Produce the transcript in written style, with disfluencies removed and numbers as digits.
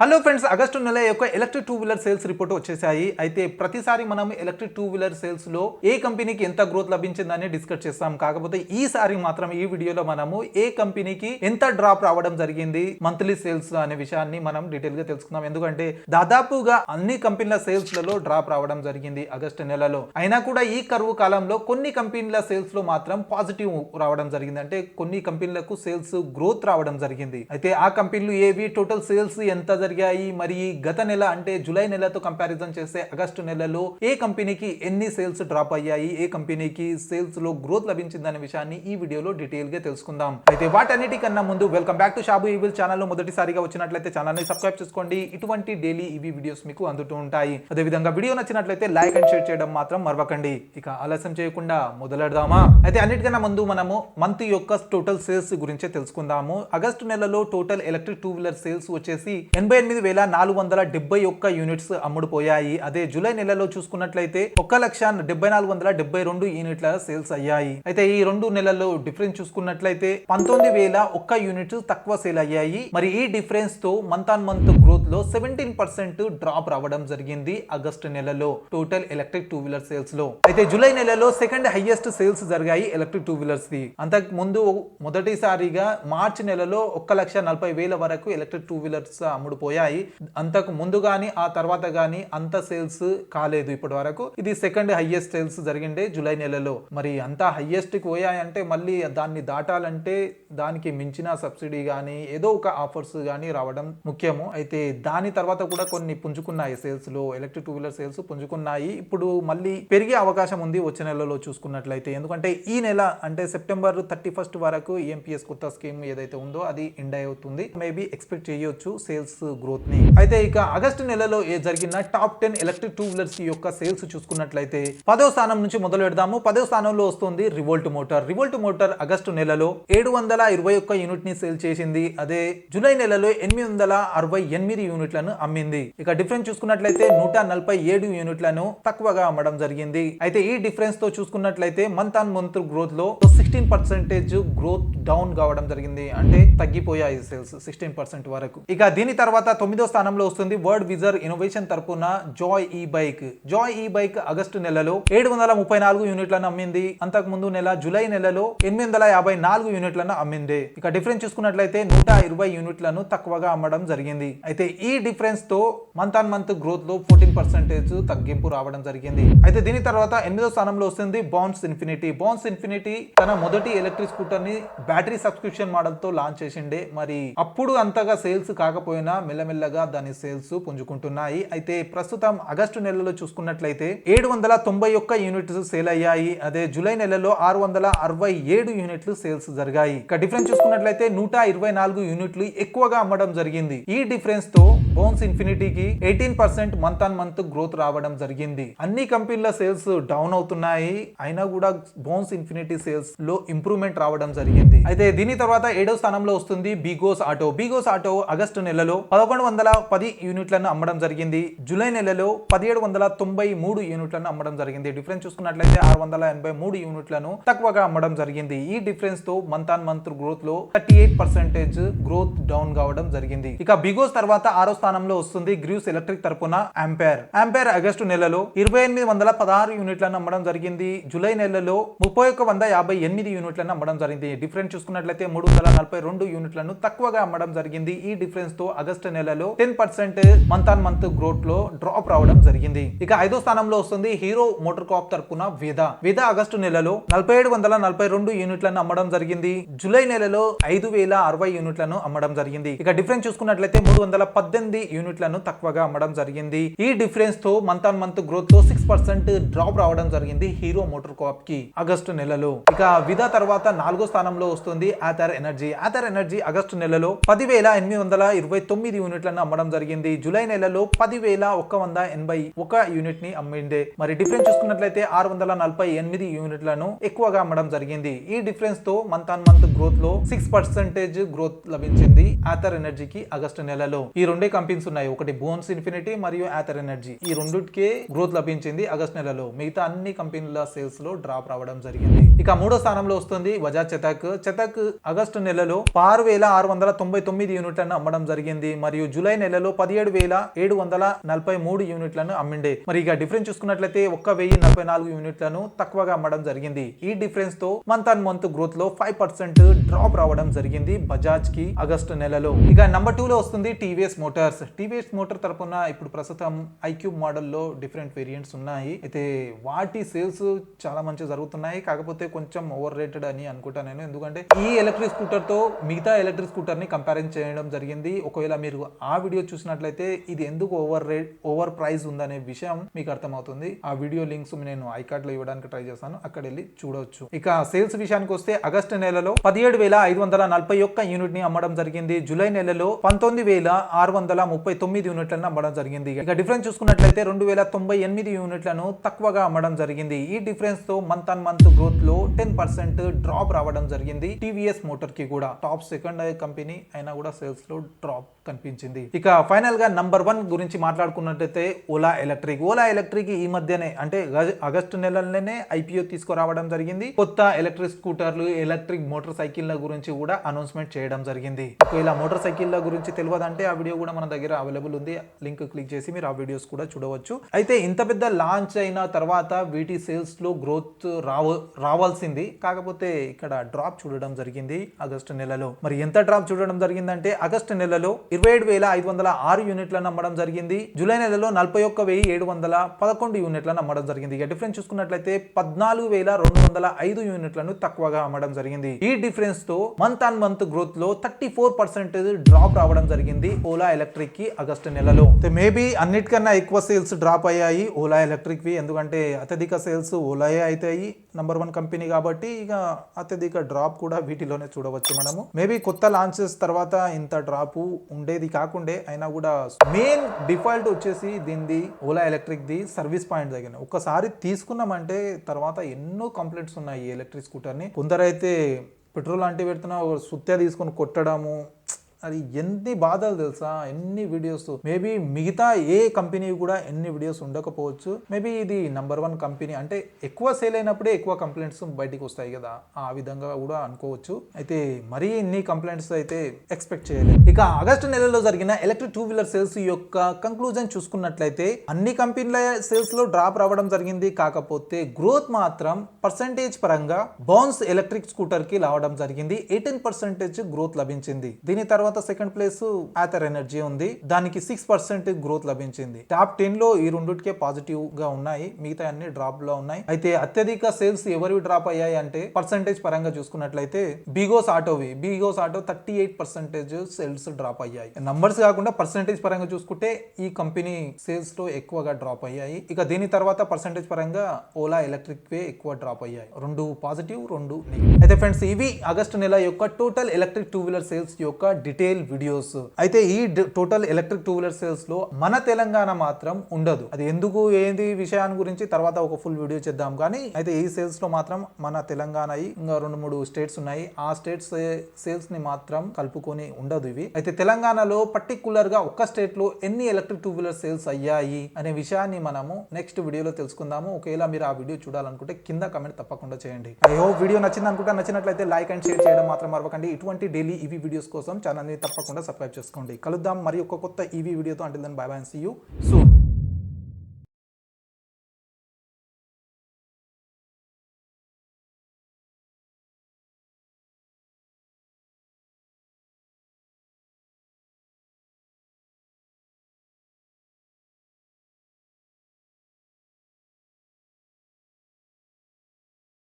Hello friends, August నెల యొక్క electric two wheeler sales report వచ్చేసాయి. అయితే ప్రతిసారి మనం ఎలక్ట్రిక్ టూ వీలర్ సేల్స్ లో ఏ కంపెనీకి ఎంత గ్రోత్ లభించిందని డిస్కస్ చేస్తాం. కాకపోతే ఈసారి మాత్రం ఈ వీడియోలో మనము ఏ కంపెనీకి ఎంత డ్రాప్ రావడం జరిగింది మంత్లీ సేల్స్ అనే విషయాన్ని మనం డీటెయిల్ గా తెలుసుకుందాం. ఎందుకంటే దాదాపుగా అన్ని కంపెనీల సేల్స్ లలో డ్రాప్ రావడం జరిగింది ఆగస్టు నెలలో. అయినా కూడా ఈ కరువు కాలంలో కొన్ని కంపెనీల సేల్స్ లో మాత్రం పాజిటివ్ రావడం జరిగింది. అంటే కొన్ని కంపెనీలకు సేల్స్ గ్రోత్ రావడం జరిగింది. అయితే ఆ కంపెనీలు ఏవి, టోటల్ సేల్స్ ఎంత జరిగాయి, మరి గత నెల అంటే జూలై నెలతో కంపారిజన్ చేస్తే ఆగస్టు నెలలో ఏ కంపెనీకి ఎన్ని సేల్స్ డ్రాప్ అయ్యాయి, ఏ కంపెనీకి సేల్స్ లో గ్రోత్ లభించిందనే విషయాన్ని ఈ వీడియోలో డీటెయిల్ గా తెలుసుకుందాం. అయితే వాటన్నిటికన్నా ముందు welcome back to Shabu evil channel లో మొదటిసారిగా వచ్చినట్లయితే ఛానల్ ని సబ్స్క్రైబ్ చేసుకోండి. ఇటువంటి డైలీ ఈవీ వీడియోస్ మీకు అందుతూ ఉంటాయి. అదే విధంగా వీడియో నచ్చినట్లయితే లైక్ అండ్ షేర్ చేయడం మాత్రం మరవకండి. ఇక ఆలస్యం చేయకుండా మొదలెడదామా? అయితే అన్నిటికన్నా ముందు మనము మంత్ యొక్క టోటల్ సేల్స్ గురించి తెలుసుకుందాము. ఆగస్టు నెలలో total electric two wheeler sales వచ్చేసి 88,471 యూనిట్స్ అమ్ముడుపోయాయి. అదే జూలై నెలలో చూసుకున్నట్లయితే 1,74,72 యూనిట్ల సేల్స్ అయ్యాయి. అయితే ఈ రెండు నెలల్లో డిఫరెన్స్ చూసుకున్నట్లయితే 19,001 యూనిట్స్ తక్కువ సేల్ అయ్యాయి. మరి ఈ డిఫరెన్స్ తో మంత్ ఆన్ మంత్ గ్రోత్ లో 17% డ్రాప్ రావడం జరిగింది ఆగస్టు నెలలో total electric two wheeler sales లో. అయితే జూలై నెలలో సెకండ్ హైయెస్ట్ సేల్స్ జరిగాయి ఎలక్ట్రిక్ టూ వీలర్స్ ది. అంతకు ముందు మొదటిసారిగా మార్చి నెలలో 1,40,000 వరకు ఎలక్ట్రిక్ టూ వీలర్స్ అమ్ముడుపోయాయి. అంతకు ముందు గానీ ఆ తర్వాత గానీ అంత సేల్స్ కాలేదు ఇప్పటి వరకు. ఇది సెకండ్ హైయెస్ట్ సేల్స్ జరిగిండే జూలై నెలలో. మరి అంత హైయెస్ట్ కి పోయాయంటే మళ్ళీ దాన్ని దాటాలంటే దానికి మించిన సబ్సిడీ గానీ ఏదో ఒక ఆఫర్స్ గానీ రావడం ముఖ్యము. అయితే దాని తర్వాత కూడా కొన్ని పుంజుకున్నాయి సేల్స్ లో, ఎలక్ట్రిక్ టూ వీలర్ సేల్స్ పుంజుకున్నాయి. ఇప్పుడు మళ్ళీ పెరిగే అవకాశం ఉంది వచ్చే నెలలో చూసుకున్నట్లయితే. ఎందుకంటే ఈ నెల అంటే సెప్టెంబర్ 31 వరకు ఈఎంపీఎస్ కొత్త స్కీమ్ ఏదైతే ఉందో అది ఎండ్ అవుతుంది. మేబీ ఎక్స్పెక్ట్ చేయొచ్చు సేల్స్ గ్రోత్ ని. అయితే ఇక ఆగస్టు నెలలో జరిగిన టాప్ 10 ఎలక్ట్రిక్ టూ వీలర్స్ యొక్క సేల్స్ చూసుకున్నట్లయితే 10వ స్థానం నుంచి మొదలు పెడదాము. 10వ స్థానంలో వస్తుంది revolt motor. Revolt motor August నెలలో 721 యూనిట్ ని సేల్ చేసింది. అదే జూలై నెలలో 868 యూనిట్లను అమ్మింది. ఇక డిఫరెన్స్ చూసుకున్నట్లయితే 147 యూనిట్లను తక్కువగా అమ్మడం జరిగింది. అయితే ఈ డిఫరెన్స్ తో చూసుకున్నట్లయితే మంత్ ఆన్ మంత్ గ్రోత్ లో 16% గ్రోత్ డౌన్ కావడం జరిగింది. అంటే తగ్గిపోయాయి సేల్స్ 16% వరకు. ఇక దీని తర్వాత 9వ స్థానంలో వస్తుంది వర్డ్ విజర్ ఇన్నోవేషన్ తరపున జాయ్ ఈ బైక్. జాయ్ ఈ బైక్ ఆగస్టు నెలలో 734 యూనిట్లను అమ్మింది. అంతకు ముందు నెల జూలై నెలలో 854 యూనిట్లను అమ్మింది. ఇక డిఫరెన్స్ చూసుకున్నట్లయితే 120 యూనిట్లను తక్కువగా అమ్మడం జరిగింది. అయితే ఈ డిఫరెన్స్ తో మంత్ ఆన్ మంత్ గ్రోత్ లో 14% తగ్గింపు రావడం జరిగింది. అయితే దీని తర్వాత 8వ స్థానంలో వస్తుంది బాన్స్ ఇన్ఫినిటీ. బాన్స్ ఇన్ఫినిటీ తన మొదటి ఎలక్ట్రిక్ స్కూటర్ ని బ్యాటరీ సబ్స్క్రిప్షన్ మోడల్ తో లాంచ్ చేసిండే. మరి అప్పుడు అంతగా సేల్స్ కాకపోయినా మెల్లమెల్లగా దాని సేల్స్ పుంజుకుంటున్నాయి. అయితే ప్రస్తుతం ఆగస్టు నెలలో చూసుకున్నట్లయితే 791 యూనిట్స్ సేల్ అయ్యాయి. అదే జూలై నెలలో 667 యూనిట్లు సేల్స్ జరిగాయి. ఇక డిఫరెన్స్ చూసుకున్నట్లయితే 124 యూనిట్లు ఎక్కువగా అమ్మడం జరిగింది. ఈ డిఫరెన్స్ తో బోన్స్ ఇన్ఫినిటీకి 18% మంత్ ఆన్ మంత్ గ్రోత్ రావడం జరిగింది. అన్ని కంపెనీల సేల్స్ డౌన్ అవుతున్నాయి, అయినా కూడా బోన్స్ ఇన్ఫినిటీ సేల్స్ లో ఇంప్రూవ్మెంట్ రావడం జరిగింది. అయితే దీని తర్వాత 7వ స్థానంలో వస్తుంది BGauss auto. BGauss auto August నెలలో 1110 యూనిట్లను అమ్మడం జరిగింది. జూలై నెలలో 1793 యూనిట్లను అమ్మడం జరిగింది. డిఫరెన్స్ చూసుకున్నట్లయితే 683 యూనిట్లను తక్కువగా అమ్మడం జరిగింది. ఈ డిఫరెన్స్ తో మంత్ ఆన్ మంత్ గ్రోత్ లో 38% గ్రోత్ డౌన్ కావడం జరిగింది. ఇక బిగోస్ తర్వాత 6వ స్థానంలో వస్తుంది గ్రీవ్స్ ఎలక్ట్రిక్ తరపున ఆంపేర్. ఆంపేర్ ఆగస్టు నెలలో 2816 యూనిట్లను అమ్మడం జరిగింది. జూలై నెలలో 3158 యూనిట్లను అమ్మడం జరిగింది. డిఫరెన్స్ చూసుకున్నట్లయితే 342 యూనిట్లను తక్కువగా అమ్మడం జరిగింది. ఈ డిఫరెన్స్ తో ఆగస్టు నెలలో 10% మంత్ ఆన్ మంత్ గ్రోత్ లో డ్రాప్ రావడం జరిగింది. ఇక 5వ స్థానంలో వస్తుంది హీరో మోటార్ కార్ప్ తరపున వేదా. వేదా ఆగస్టు నెలలో 4742 యూనిట్లను అమ్మడం జరిగింది. జూలై నెలలో 5060 యూనిట్లను అమ్మడం జరిగింది. ఇక డిఫరెన్స్ చూసుకున్నట్లయితే 318 యూనిట్లను తక్కువగా అమ్మడం జరిగింది. ఈ డిఫరెన్స్ తో మంత్ ఆన్ మంత్ గ్రోత్ లో 6% డ్రాప్ రావడం జరిగింది హీరో మోటార్ కార్ప్ కి ఆగస్టు నెలలో. ఇక విదా తర్వాత 4వ స్థానంలో వస్తుంది Ather Energy. Ather Energy August నెలలో 10,829 యూనిట్లను అమ్మడం జరిగింది. జూలై నెలలో 10,181 యూనిట్ ని అమ్మిందే. మరి డిఫరెన్స్ చూసుకున్నట్లయితే 648 యూనిట్లను ఎక్కువగా అమ్మడం జరిగింది. ఈ డిఫరెన్స్ తో మంత్ ఆన్ మంత్ గ్రోత్ లో 6% గ్రోత్ లభించింది ఆథర్ ఎనర్జీకి ఆగస్టు నెలలో. ఈ రెండే కంపెనీస్ ఉన్నాయి, ఒకటి బోన్స్ ఇన్ఫినిటీ మరియు ఆథర్ ఎనర్జీ. ఈ రెండుకే గ్రోత్ లభించింది ఆగస్టు నెలలో. మిగతా అన్ని కంపెనీల సేల్స్ లో డ్రాప్ రావడం జరిగింది. ఇక 3వ స్థానంలో వస్తుంది బజాజ్ చేతక్. చేతక్ ఆగస్టు నెలలో 6,699 యూనిట్లను అమ్మడం జరిగింది. మరియు జూలై నెలలో 17,743 యూనిట్లను అమ్మిండే. మరి ఇక డిఫరెన్స్ చూసుకున్నట్లయితే 1,044 యూనిట్లను తక్కువగా అమ్మడం జరిగింది. ఈ డిఫరెన్స్ తో మంత్ ఆన్ మంత్ గ్రోత్ లో 5% డ్రాప్ రావడం జరిగింది బజాజ్ కి ఆగస్టు నెలలో. ఇక నంబర్ 2 లో వస్తుంది టీవీఎస్ మోటార్స్. టీవీఎస్ మోటార్ తరపున ఇప్పుడు ప్రస్తుతం ఐక్యూబ్ మోడల్ లో డిఫరెంట్ వేరియంట్స్ ఉన్నాయి. అయితే వాటి సేల్స్ చాలా మంచి జరుగుతున్నాయి. కాకపోతే కొంచెం ఓవర్ రేటెడ్ అని అనుకుంటా నేను. ఎందుకంటే ఈ ఎలక్ట్రిక్ స్కూటర్ తో మిగతా ఎలక్ట్రిక్ స్కూటర్ ని కంపారిజన్ చేయడం జరిగింది. ఒకవేళ మీరు ఆ వీడియో చూసినట్లయితే ఇది ఎందుకు ఓవర్ ప్రైస్ ఉందనే విషయం మీకు అర్థమవుతుంది. ఆ వీడియో లింక్స్ నేను ఐకార్డ్ లో ఇవ్వడానికి ట్రై చేస్తాను, అక్కడ వెళ్ళి చూడవచ్చు. ఇక సేల్స్ విషయానికి వస్తే ఆగస్టు నెలలో 17,541 యూనిట్ ని అమ్మడం జరిగింది. జూలై నెలలో 19,639 యూనిట్లను అమ్మడం జరిగింది. ఇక డిఫరెన్స్ చూసుకున్నట్లయితే 2,098 యూనిట్లను తక్కువగా అమ్మడం జరిగింది. ఈ డిఫరెన్స్ తో మంత్ ఆన్ మంత్ గ్రోత్ లో 10% డ్రాప్ రావడం జరిగింది టీవీఎస్ మోటార్ కి కూడా. టాప్ సెకండ్ కంపెనీ అయినా కూడా సేల్స్ లో డ్రాప్ కనిపించింది. ఇక ఫైనల్ గా నంబర్ 1 గురించి మాట్లాడుకున్నట్లయితే ఓలా ఎలక్ట్రిక్. ఓలా ఎలక్ట్రిక్ ఈ మధ్యనే అంటే ఆగస్టు నెలలోనే ఐపీఓ తీసుకురావడం జరిగింది. కొత్త ఎలక్ట్రిక్ స్కూటర్లు, ఎలక్ట్రిక్ మోటార్ సైకిళ్ల గురించి కూడా అనౌన్స్మెంట్ చేయడం జరిగింది. ఒకవేళ మోటార్ సైకిళ్ల గురించి తెలియదంటే ఆ వీడియో కూడా మన దగ్గర అవైలబుల్ ఉంది. లింక్ క్లిక్ చేసి మీరు ఆ వీడియోస్ కూడా చూడవచ్చు. అయితే ఇంత పెద్ద లాంచ్ అయిన తర్వాత వీటి సేల్స్ లో గ్రోత్ రావాల్సింది, కాకపోతే ఇక్కడ డ్రాప్ చూడడం జరిగింది ఆగస్టు నెలలో. మరి ఎంత డ్రాప్ చూడడం జరిగిందంటే ఆగస్టు నెలలో 27,506 యూనిట్లను అమ్మడం జరిగింది. జూలై నెలలో 41,711 యూనిట్లను అమ్మడం జరిగింది. ఇక డిఫరెన్స్ చూసుకున్నట్లయితే 14,205 యూనిట్లను తక్కువగా అమ్మడం జరిగింది. ఈ డిఫరెన్స్ తో మంత్ ఆన్ మంత్ గ్రోత్ లో 34% డ్రాప్ రావడం జరిగింది ఓలా ఎలక్ట్రిక్ కి ఆగస్టు నెలలో. మేబీ అన్నిటికన్నా ఎక్కువ సేల్స్ డ్రాప్ అయ్యాయి ఓలా ఎలక్ట్రిక్ వి. ఎందుకంటే అత్యధిక సేల్స్ ఓలాయే అవుతాయి, నంబర్ 1 కంపెనీ కాబట్టి. ఇక అత్యధిక డ్రాప్ కూడా వీటిలోనే చూడవచ్చు మనము. మేబీ కొత్త లాంచెస్ తర్వాత ఇంత డ్రాప్ ఉండేది కాకుండే, అయినా కూడా మెయిన్ డిఫాల్ట్ వచ్చేసి దీనిది Ola electric the service point దగ్గర. ఒక్కసారి తీసుకున్నామంటే తర్వాత ఎన్నో కంప్లైంట్స్ ఉన్నాయి ఈ ఎలక్ట్రిక్ స్కూటర్ ని. కొందరైతే పెట్రోల్ అంటే పెడుతున్నా సుత్తే తీసుకొని కొట్టడము, అది ఎన్ని బాధలు తెలుసా, ఎన్ని వీడియోస్. మేబీ మిగతా ఏ కంపెనీ కూడా ఎన్ని వీడియోస్ ఉండకపోవచ్చు. మేబీ ఇది నంబర్ 1 కంపెనీ అంటే ఎక్కువ సేల్ అయినప్పుడే ఎక్కువ కంప్లైంట్స్ బయటికి వస్తాయి కదా, ఆ విధంగా కూడా అనుకోవచ్చు. అయితే మరీ ఇన్ని కంప్లైంట్స్ అయితే ఎక్స్పెక్ట్ చేయలేదు. ఇక ఆగస్టు నెలలో జరిగిన ఎలక్ట్రిక్ 2 వీలర్ సేల్స్ యొక్క కంక్లూజన్ చూసుకున్నట్లయితే అన్ని కంపెనీల సేల్స్ లో డ్రాప్ రావడం జరిగింది. కాకపోతే గ్రోత్ మాత్రం పర్సెంటేజ్ పరంగా బౌన్స్ ఎలక్ట్రిక్ స్కూటర్ కి రావడం జరిగింది. 18% గ్రోత్ లభించింది. దీని తర్వాత సెకండ్ ప్లేస్ ఆథర్ ఎనర్జీ ఉంది, దానికి 6% గ్రోత్ లభించింది. టాప్ 10 లో ఈ రెండిటికే పాజిటివ్ గా ఉన్నాయి, మిగతా అన్ని డ్రాప్ లో ఉన్నాయి. అయితే అత్యధిక సేల్స్ ఎవరివి డ్రాప్ అయ్యాయి అంటే పర్సెంటేజ్ పరంగా చూసుకున్నట్లయితే బీగోస్ ఆటో 38% సేల్స్ డ్రాప్ అయ్యాయి. నంబర్స్ కాకుండా పర్సెంటేజ్ పరంగా చూసుకుంటే ఈ కంపెనీ సేల్స్ లో ఎక్కువగా డ్రాప్ అయ్యాయి. ఇక దీని తర్వాత పర్సెంటేజ్ పరంగా ఓలా ఎలక్ట్రిక్ వే ఎక్కువ డ్రాప్ అయ్యాయి. 2 పాజిటివ్ 2 నెగిటివ్. అయితే ఫ్రెండ్స్ ఇవి ఆగస్టు నెల యొక్క టోటల్ ఎలక్ట్రిక్ 2 వీలర్ సేల్స్ యొక్క డీటెయిల్ వీడియోస్. అయితే ఈ టోటల్ ఎలక్ట్రిక్ 2 వీలర్ సేల్స్ లో మన తెలంగాణ మాత్రం ఉండదు. అది ఎందుకు ఏంది విషయాన్ని గురించి తర్వాత ఒక ఫుల్ వీడియో చేద్దాం. కానీ అయితే ఈ సేల్స్ లో మాత్రం మన తెలంగాణ ఇంకా 2-3 స్టేట్స్ ఉన్నాయి, ఆ స్టేట్స్ సేల్స్ ని మాత్రం కలుపుకొని ఉండదు ఇవి. అయితే తెలంగాణలో పర్టికులర్ గా ఒక్క స్టేట్ లో ఎన్ని ఎలక్ట్రిక్ 2 వీలర్ సేల్స్ అయ్యాయి అనే విషయాన్ని మనము నెక్స్ట్ వీడియోలో తెలుసుకుందాము. ఒకవేళ మీరు ఆ వీడియో చూడాలనుకుంటే కింద కమెంట్ తప్పకుండా చేయండి. ఐ హోప్ వీడియో నచ్చింది అనుకుంటా. నచ్చినట్లయితే లైక్ అండ్ షేర్ చేయడం మాత్రం మరవకండి. ఇటువంటి డైలీ ఈవీ వీడియోస్ కోసం ఛానల్ ని తప్పకుండా సబ్స్క్రైబ్ చేసుకోండి. కలుద్దాం మరి ఒక కొత్త ఈవీ వీడియోతో. Until then bye bye and see you soon.